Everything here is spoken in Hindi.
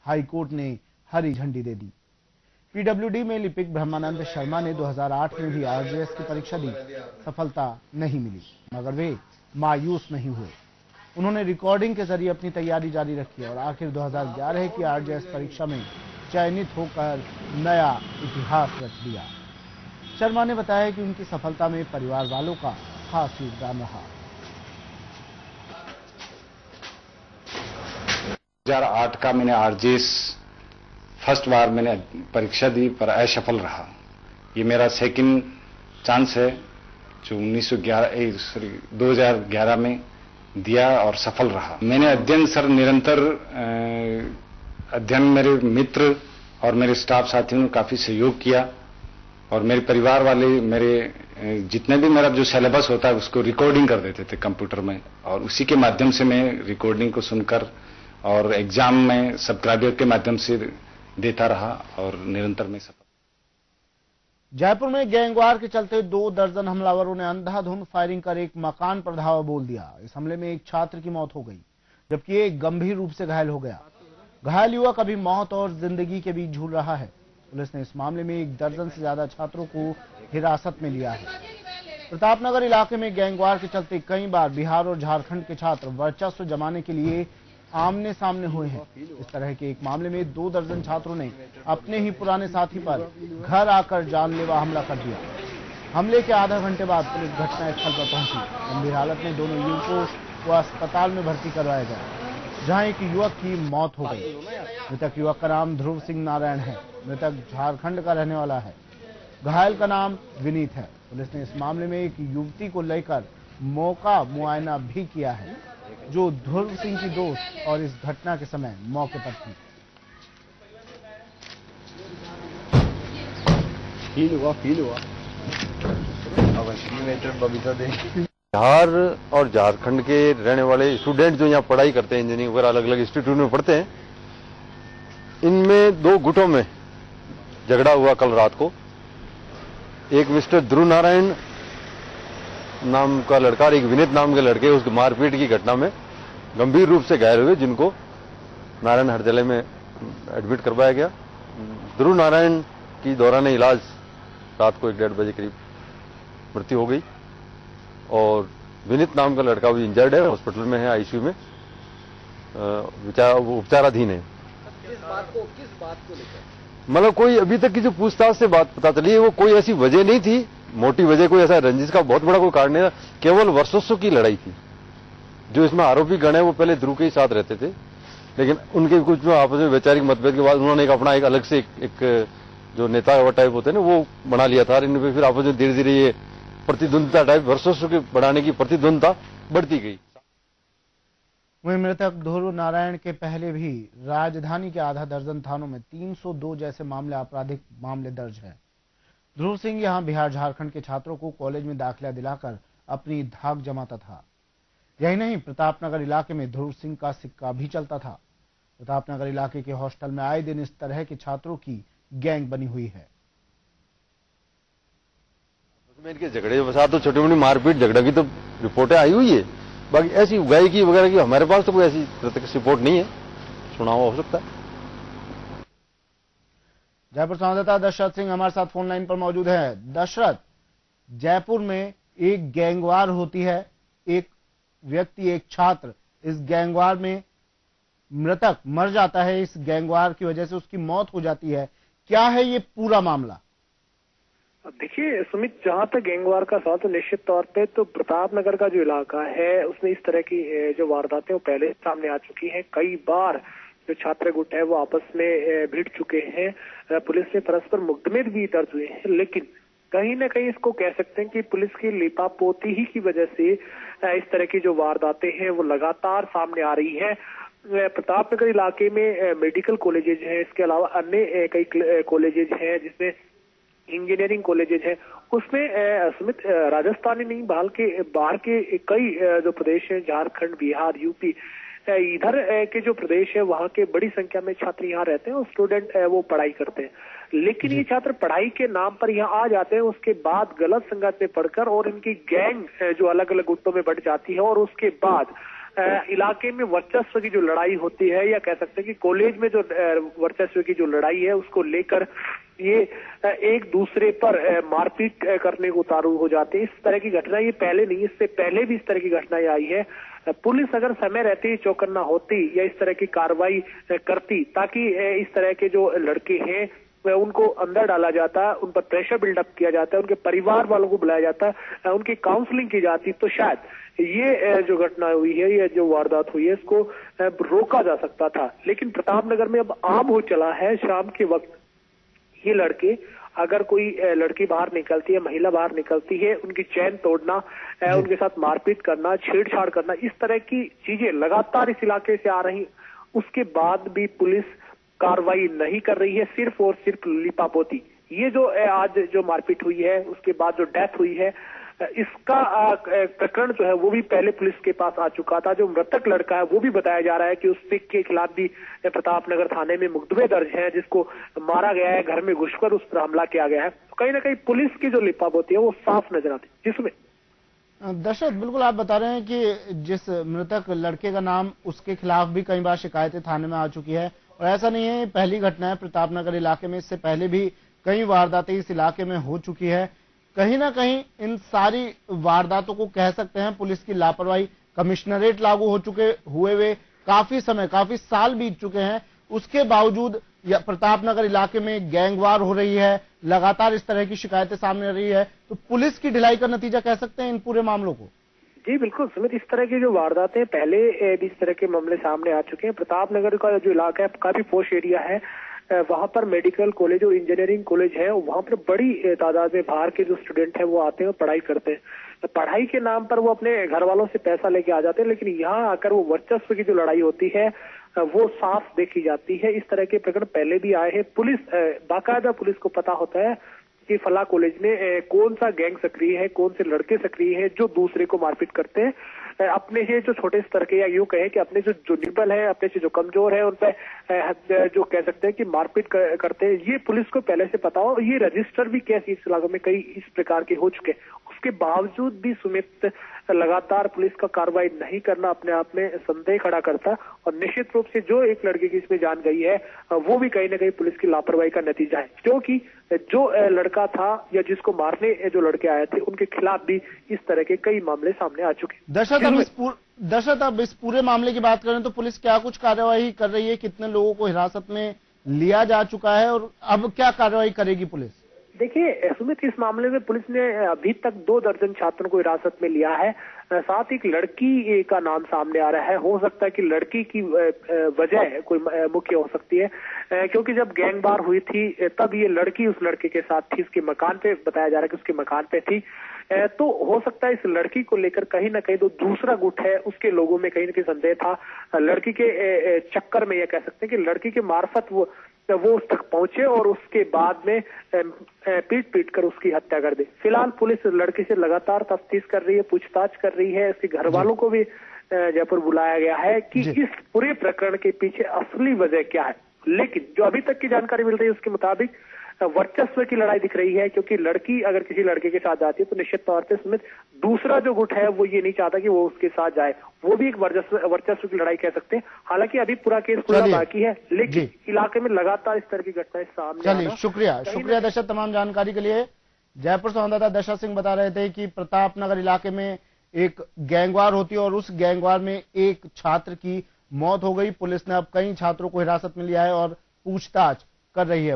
हाईकोर्ट ने हरी झंडी दे दी। पीडब्ल्यूडी में लिपिक ब्रह्मानंद शर्मा ने 2008 में भी आरजेएस की परीक्षा दी, सफलता नहीं मिली, मगर वे मायूस नहीं हुए। उन्होंने रिकॉर्डिंग के जरिए अपनी तैयारी जारी रखी और आखिर 2011 की आरजेएस परीक्षा में चयनित होकर नया इतिहास रच दिया। शर्मा ने बताया कि उनकी सफलता में परिवार वालों का खास योगदान रहा। 2008 का मैंने आरजेएस फर्स्ट बार मैंने परीक्षा दी पर असफल रहा। ये मेरा सेकंड चांस है जो 2011 में दिया और सफल रहा। मैंने अध्ययन सर निरंतर अध्ययन मेरे मित्र और मेरे स्टाफ साथियों ने काफी सहयोग किया और मेरे परिवार वाले मेरे जितने भी मेरा जो सिलेबस होता है उसको रिकॉर्डिंग कर देते थे कंप्यूटर में और उसी के माध्यम से मैं रिकॉर्डिंग को सुनकर और एग्जाम में सब्सक्राइबर के माध्यम से देता रहा और निरंतर में सफल। जयपुर में गैंगवार के चलते 2 दर्जन हमलावरों ने अंधाधुंध फायरिंग कर एक मकान पर धावा बोल दिया। इस हमले में एक छात्र की मौत हो गई जबकि एक गंभीर रूप से घायल हो गया। घायल युवक अभी मौत और जिंदगी के बीच झूल रहा है। पुलिस ने इस मामले में 1 दर्जन से ज्यादा छात्रों को हिरासत में लिया है। प्रतापनगर इलाके में गैंगवार के चलते कई बार बिहार और झारखंड के छात्र वर्चस्व जमाने के लिए आमने सामने हुए हैं। इस तरह के एक मामले में 2 दर्जन छात्रों ने अपने ही पुराने साथी पर घर आकर जानलेवा हमला कर दिया। हमले के आधा घंटे बाद पुलिस घटनास्थल पर पहुंची। गंभीर हालत में दोनों युवकों को अस्पताल में भर्ती करवाया गया, जहां एक युवक की मौत हो गई। मृतक युवक का नाम ध्रुव सिंह नारायण है। मृतक झारखंड का रहने वाला है। घायल का नाम विनीत है। पुलिस ने इस मामले में एक युवती को लेकर मौका मुआयना भी किया है, जो ध्रुव सिंह की दोस्त और इस घटना के समय मौके पर थी। फील हुआ। बिहार और झारखंड के रहने वाले स्टूडेंट जो यहाँ पढ़ाई करते हैं, इंजीनियरिंग वगैरह अलग अलग इंस्टीट्यूट में पढ़ते हैं, इनमें 2 गुटों में झगड़ा हुआ कल रात को। एक मिस्टर ध्रुव नारायण नाम का लड़का और एक विनीत नाम के लड़के उसके मारपीट की घटना में गंभीर रूप से घायल हुए, जिनको नारायण हरजले में एडमिट करवाया गया। ध्रुव नारायण की दौरान इलाज रात को 1-1:30 बजे करीब मृत्यु हो गई और विनीत नाम का लड़का भी इंजर्ड है, हॉस्पिटल में है, आईसीयू में उपचाराधीन है। किस बात को लेकर मतलब कोई अभी तक की जो पूछताछ से बात पता चली है वो कोई ऐसी वजह नहीं थी, मोटी वजह कोई ऐसा रंजिश का बहुत बड़ा कोई कारण नहीं था, केवल वर्षों की लड़ाई थी। जो इसमें आरोपी गण है वो पहले ध्रुव के ही साथ रहते थे, लेकिन उनके कुछ आपस में वैचारिक मतभेद के बाद उन्होंने अपना एक अलग से एक जो नेता टाइप होते हैं ना वो बना लिया था। इनमें फिर आपस में धीरे धीरे ये प्रतिद्वंदिता टाइप वर्षों के बढ़ाने की प्रतिद्वंदिता बढ़ती गई। वहीं मृतक ध्रुव नारायण के पहले भी राजधानी के आधा दर्जन थानों में 302 जैसे आपराधिक मामले दर्ज है। ध्रुव सिंह यहां बिहार झारखंड के छात्रों को कॉलेज में दाखिला दिलाकर अपनी धाक जमाता था। यही नहीं, प्रतापनगर इलाके में ध्रुव सिंह का सिक्का भी चलता था। प्रतापनगर इलाके के हॉस्टल में आए दिन इस तरह के छात्रों की गैंग बनी हुई है। इनके झगड़े वसा तो छोटी मोटी मारपीट झगड़ा की तो रिपोर्टें आई हुई है, बाकी ऐसी उगाई की वगैरह की हमारे पास तो कोई ऐसी प्रत्यक्ष रिपोर्ट नहीं है, सुना हुआ हो सकता है। जयपुर संवाददाता दशरथ सिंह हमारे साथ फोन लाइन पर मौजूद है। दशरथ, जयपुर में एक गैंगवार होती है, एक व्यक्ति, एक छात्र इस गैंगवार में मृतक मर जाता है, इस गैंगवार की वजह से उसकी मौत हो जाती है। क्या है ये पूरा मामला? देखिए सुमित, जहां तक गैंगवार का सवाल तो निश्चित तौर पे तो प्रतापनगर का जो इलाका है उसमें इस तरह की जो वारदातें वो पहले सामने आ चुकी हैं। कई बार जो छात्र गुट है वो आपस में भिड़ चुके हैं। पुलिस से परस्पर मुकदमे भी दर्ज हुए हैं, लेकिन कहीं ना कहीं इसको कह सकते हैं कि पुलिस की लिपापोती ही की वजह से इस तरह की जो वारदातें हैं वो लगातार सामने आ रही है। प्रतापनगर इलाके में मेडिकल कॉलेजेज हैं, इसके अलावा अन्य कई कॉलेजेज हैं जिसमें इंजीनियरिंग कॉलेजेज हैं, उसमें सुमित राजस्थान नहीं बाहर के कई जो प्रदेश हैं, झारखंड, बिहार, यूपी, इधर के जो प्रदेश है वहां के बड़ी संख्या में छात्र यहाँ रहते हैं और स्टूडेंट वो पढ़ाई करते हैं। लेकिन ये छात्र पढ़ाई के नाम पर यहाँ आ जाते हैं, उसके बाद गलत संगत में पढ़कर और इनकी गैंग जो अलग अलग गुटों में बढ़ जाती है और उसके बाद इलाके में वर्चस्व की जो लड़ाई होती है, या कह सकते हैं कि कॉलेज में जो वर्चस्व की जो लड़ाई है उसको लेकर ये एक दूसरे पर मारपीट करने को उतारू हो जाते हैं। इस तरह की घटना ये पहले नहीं, इससे पहले भी इस तरह की घटनाएं आई है। पुलिस अगर समय रहते ही चौकन्ना होती या इस तरह की कार्रवाई करती ताकि इस तरह के जो लड़के हैं उनको अंदर डाला जाता, उन पर प्रेशर बिल्डअप किया जाता है, उनके परिवार वालों को बुलाया जाता, उनकी काउंसलिंग की जाती, तो शायद ये जो घटना हुई है, ये जो वारदात हुई है, इसको रोका जा सकता था। लेकिन प्रतापनगर में अब आम हो चला है शाम के वक्त ये लड़के, अगर कोई लड़की बाहर निकलती है, महिला बाहर निकलती है, उनकी चैन तोड़ना, उनके साथ मारपीट करना, छेड़छाड़ करना, इस तरह की चीजें लगातार इस इलाके से आ रही। उसके बाद भी पुलिस कार्रवाई नहीं कर रही है, सिर्फ और सिर्फ लिपापोती। ये जो आज जो मारपीट हुई है, उसके बाद जो डेथ हुई है, इसका प्रकरण जो है वो भी पहले पुलिस के पास आ चुका था। जो मृतक लड़का है वो भी बताया जा रहा है कि उस सिख के खिलाफ भी प्रतापनगर थाने में मुकदमे दर्ज है, जिसको मारा गया है, घर में घुसकर उस पर हमला किया गया है। तो कहीं ना कहीं पुलिस की जो लिपापोती है वो साफ नजर आती है। जिसमें दशरथ, बिल्कुल आप बता रहे हैं कि जिस मृतक लड़के का नाम, उसके खिलाफ भी कई बार शिकायतें थाने में आ चुकी है, और ऐसा नहीं है पहली घटना है प्रतापनगर इलाके में, इससे पहले भी कई वारदातें इस इलाके में हो चुकी है। कहीं ना कहीं इन सारी वारदातों को कह सकते हैं पुलिस की लापरवाही। कमिश्नरेट लागू हो चुके हुए काफी समय, काफी साल बीत चुके हैं, उसके बावजूद प्रतापनगर इलाके में गैंगवार हो रही है, लगातार इस तरह की शिकायतें सामने आ रही है, तो पुलिस की ढिलाई का नतीजा कह सकते हैं इन पूरे मामलों को। जी बिल्कुल सुमित, इस तरह की जो वारदातें पहले भी इस तरह के मामले सामने आ चुके हैं। प्रतापनगर का जो इलाका है काफी पोश एरिया है, वहां पर मेडिकल कॉलेज और इंजीनियरिंग कॉलेज है, वहां पर बड़ी तादाद में बाहर के जो स्टूडेंट है वो आते हैं और पढ़ाई करते हैं। पढ़ाई के नाम पर वो अपने घर वालों से पैसा लेके आ जाते हैं, लेकिन यहाँ आकर वो वर्चस्व की जो लड़ाई होती है वो साफ देखी जाती है। इस तरह के प्रकरण पहले भी आए हैं। पुलिस बाकायदा पुलिस को पता होता है कि फला कॉलेज में कौन सा गैंग सक्रिय है, कौन से लड़के सक्रिय है जो दूसरे को मारपीट करते हैं। अपने से जो छोटे स्तर के, या यूं कहें कि अपने जो निर्बल है, अपने से जो कमजोर है, उन पर जो कह सकते हैं कि मारपीट करते हैं, ये पुलिस को पहले से पता हो। ये रजिस्टर भी कैसे इस इलाके में कई इस प्रकार के हो चुके, उसके बावजूद भी सुमित लगातार पुलिस का कार्रवाई नहीं करना अपने आप में संदेह खड़ा करता, और निश्चित रूप से जो एक लड़के की इसमें जान गई है वो भी कहीं ना कहीं पुलिस की लापरवाही का नतीजा है, क्योंकि जो लड़का था या जिसको मारने जो लड़के आए थे उनके खिलाफ भी इस तरह के कई मामले सामने आ चुके हैं। दशरथ, अब इस पूरे मामले की बात करें तो पुलिस क्या कुछ कार्रवाई कर रही है, कितने लोगों को हिरासत में लिया जा चुका है और अब क्या कार्रवाई करेगी पुलिस? देखिए सुमित, इस मामले में पुलिस ने अभी तक 2 दर्जन छात्रों को हिरासत में लिया है। साथ ही एक लड़की का नाम सामने आ रहा है। हो सकता है कि लड़की की वजह कोई मुख्य हो सकती है, क्योंकि जब गैंगवार हुई थी तब ये लड़की उस लड़के के साथ थी, उसके मकान पे, बताया जा रहा है कि उसके मकान पे थी। तो हो सकता है इस लड़की को लेकर कहीं ना कहीं जो दूसरा गुट है उसके लोगों में कहीं ना कहीं संदेह था। लड़की के चक्कर में, यह कह सकते हैं कि लड़की के मार्फत वो उस तक पहुंचे और उसके बाद में पीट कर उसकी हत्या कर दी। फिलहाल पुलिस लड़की से लगातार तफ्तीश कर रही है, पूछताछ कर रही है। इसके घर वालों को भी जयपुर बुलाया गया है कि इस पूरे प्रकरण के पीछे असली वजह क्या है। लेकिन जो अभी तक की जानकारी मिल रही है उसके मुताबिक वर्चस्व की लड़ाई दिख रही है, क्योंकि लड़की अगर किसी लड़के के साथ जाती है तो निश्चित तौर पे समित दूसरा जो गुट है वो ये नहीं चाहता कि वो उसके साथ जाए, वो भी एक वर्चस्व की लड़ाई कह सकते हैं। हालांकि अभी पूरा केस पूरा बाकी है, लेकिन इलाके में लगातार इस तरह की घटनाएं सामने। चलिए, शुक्रिया दशरथ तमाम जानकारी के लिए। जयपुर संवाददाता दशरथ सिंह बता रहे थे कि प्रतापनगर इलाके में एक गैंगवार होती है और उस गैंगवार में एक छात्र की मौत हो गई। पुलिस ने अब कई छात्रों को हिरासत में लिया है और पूछताछ कर रही है।